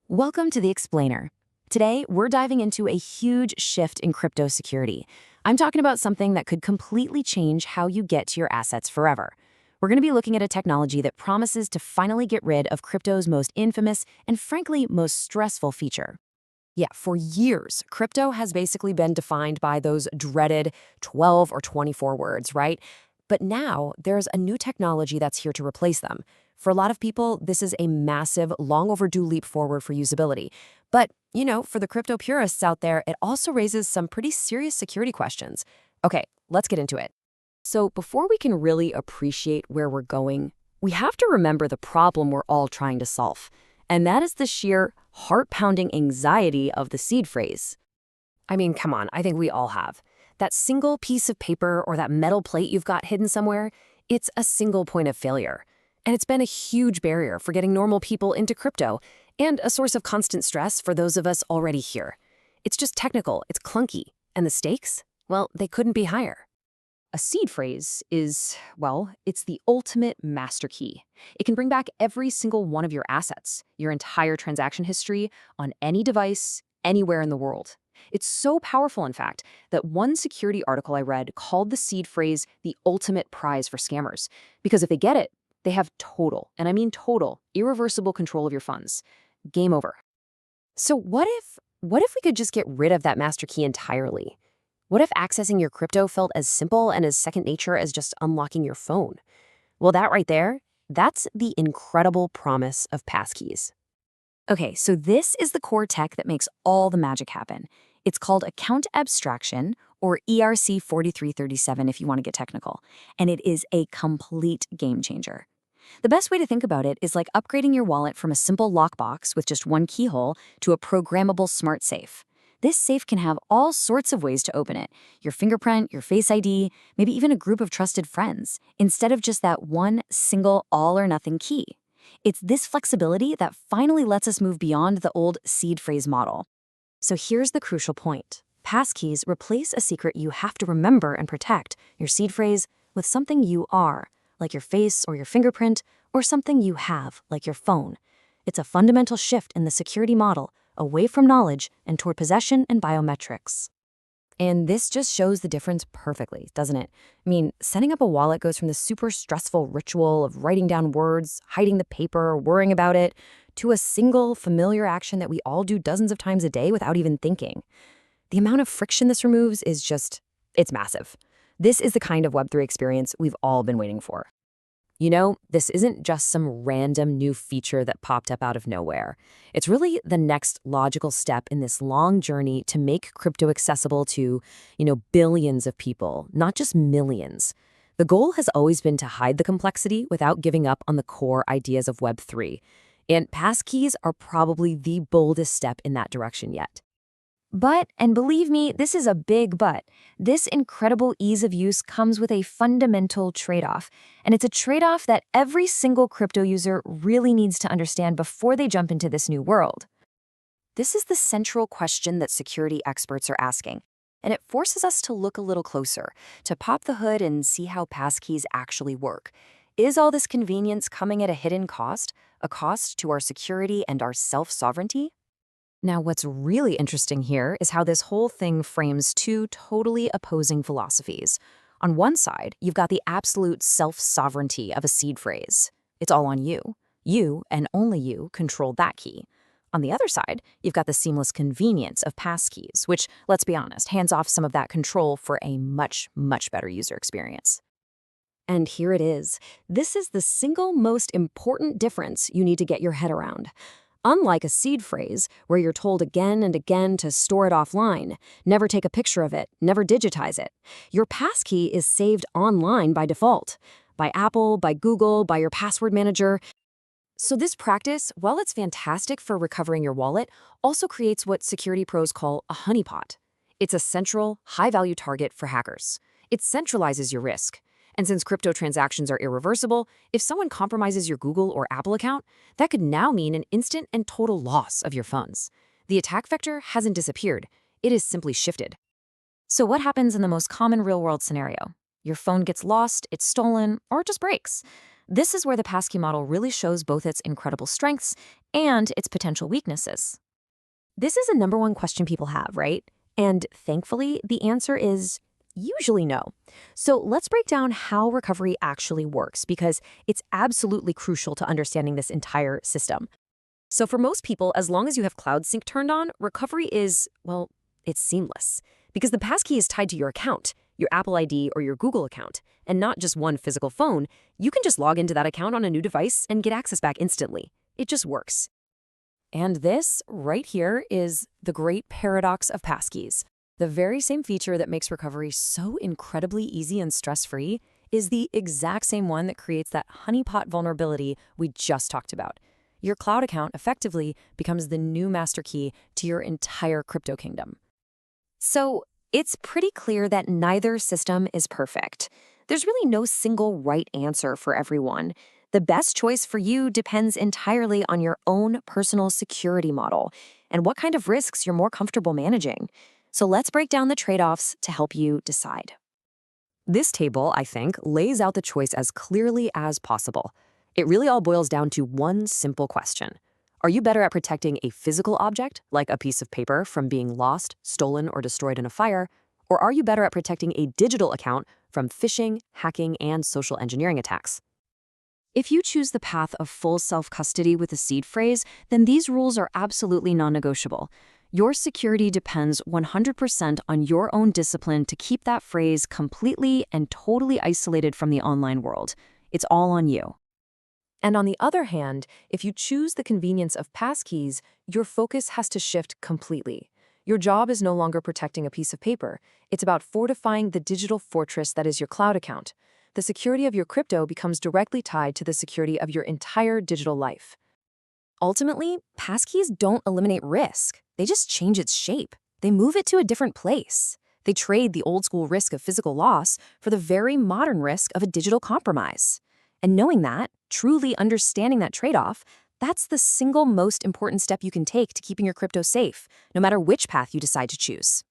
Welcome to The Explainer. Today, we're diving into a huge shift in crypto security. I'm talking about something that could completely change how you get to your assets forever. We're going to be looking at a technology that promises to finally get rid of crypto's most infamous and, frankly, most stressful feature. Yeah, for years, crypto has basically been defined by those dreaded 12 or 24 words, right? But now there's a new technology that's here to replace them. For a lot of people, this is a massive, long overdue leap forward for usability. But, for the crypto purists out there, it also raises some pretty serious security questions. Okay, let's get into it. So before we can really appreciate where we're going, we have to remember the problem we're all trying to solve. And that is the sheer heart-pounding anxiety of the seed phrase. I mean, come on, I think we all have. That single piece of paper or that metal plate you've got hidden somewhere, it's a single point of failure. And it's been a huge barrier for getting normal people into crypto and a source of constant stress for those of us already here. It's just technical, it's clunky, and the stakes? Well, they couldn't be higher. A seed phrase is, well, it's the ultimate master key. It can bring back every single one of your assets, your entire transaction history, on any device, anywhere in the world. It's so powerful, in fact, that one security article I read called the seed phrase the ultimate prize for scammers. Because if they get it, they have total, and I mean total, irreversible control of your funds. Game over. So what if we could just get rid of that master key entirely? What if accessing your crypto felt as simple and as second nature as just unlocking your phone? Well, that right there, that's the incredible promise of Passkeys. Okay, so this is the core tech that makes all the magic happen. It's called account abstraction, or ERC 4337 if you want to get technical, and it is a complete game changer. The best way to think about it is like upgrading your wallet from a simple lockbox with just one keyhole to a programmable smart safe. This safe can have all sorts of ways to open it: your fingerprint, your Face ID, maybe even a group of trusted friends, instead of just that one single all-or-nothing key. It's this flexibility that finally lets us move beyond the old seed phrase model. So here's the crucial point. Passkeys replace a secret you have to remember and protect, your seed phrase, with something you are, like your face or your fingerprint, or something you have, like your phone. It's a fundamental shift in the security model, away from knowledge and toward possession and biometrics. And this just shows the difference perfectly, doesn't it? I mean, setting up a wallet goes from the super stressful ritual of writing down words, hiding the paper, worrying about it, to a single familiar action that we all do dozens of times a day without even thinking. The amount of friction this removes is it's massive. This is the kind of Web3 experience we've all been waiting for. This isn't just some random new feature that popped up out of nowhere. It's really the next logical step in this long journey to make crypto accessible to, billions of people, not just millions. The goal has always been to hide the complexity without giving up on the core ideas of Web3. And passkeys are probably the boldest step in that direction yet. But, and believe me, this is a big but, this incredible ease of use comes with a fundamental trade-off. And it's a trade-off that every single crypto user really needs to understand before they jump into this new world. This is the central question that security experts are asking. And it forces us to look a little closer, to pop the hood and see how passkeys actually work. Is all this convenience coming at a hidden cost? A cost to our security and our self-sovereignty? Now, what's really interesting here is how this whole thing frames two totally opposing philosophies. On one side, you've got the absolute self-sovereignty of a seed phrase. It's all on you. You, and only you, control that key. On the other side, you've got the seamless convenience of passkeys, which, let's be honest, hands off some of that control for a much, much better user experience. And here it is. This is the single most important difference you need to get your head around. Unlike a seed phrase, where you're told again and again to store it offline, never take a picture of it, never digitize it, your passkey is saved online by default, by Apple, by Google, by your password manager. So this practice, while it's fantastic for recovering your wallet, also creates what security pros call a honeypot. It's a central, high-value target for hackers. It centralizes your risk. And since crypto transactions are irreversible, if someone compromises your Google or Apple account, that could now mean an instant and total loss of your funds. The attack vector hasn't disappeared. It is simply shifted. So what happens in the most common real-world scenario? Your phone gets lost, it's stolen, or it just breaks. This is where the Passkey model really shows both its incredible strengths and its potential weaknesses. This is a number one question people have, right? And thankfully, the answer is usually no. So let's break down how recovery actually works, because it's absolutely crucial to understanding this entire system. So for most people, as long as you have Cloud Sync turned on, recovery is, well, it's seamless. Because the passkey is tied to your account, your Apple ID or your Google account, and not just one physical phone. You can just log into that account on a new device and get access back instantly. It just works. And this, right here, is the great paradox of passkeys. The very same feature that makes recovery so incredibly easy and stress-free is the exact same one that creates that honeypot vulnerability we just talked about. Your cloud account effectively becomes the new master key to your entire crypto kingdom. So it's pretty clear that neither system is perfect. There's really no single right answer for everyone. The best choice for you depends entirely on your own personal security model and what kind of risks you're more comfortable managing. So let's break down the trade-offs to help you decide. This table, I think, lays out the choice as clearly as possible. It really all boils down to one simple question. Are you better at protecting a physical object, like a piece of paper, from being lost, stolen, or destroyed in a fire? Or are you better at protecting a digital account from phishing, hacking, and social engineering attacks? If you choose the path of full self-custody with a seed phrase, then these rules are absolutely non-negotiable. Your security depends 100% on your own discipline to keep that phrase completely and totally isolated from the online world. It's all on you. And on the other hand, if you choose the convenience of passkeys, your focus has to shift completely. Your job is no longer protecting a piece of paper. It's about fortifying the digital fortress that is your cloud account. The security of your crypto becomes directly tied to the security of your entire digital life. Ultimately, passkeys don't eliminate risk. They just change its shape. They move it to a different place. They trade the old-school risk of physical loss for the very modern risk of a digital compromise. And knowing that, truly understanding that trade-off, that's the single most important step you can take to keeping your crypto safe, no matter which path you decide to choose.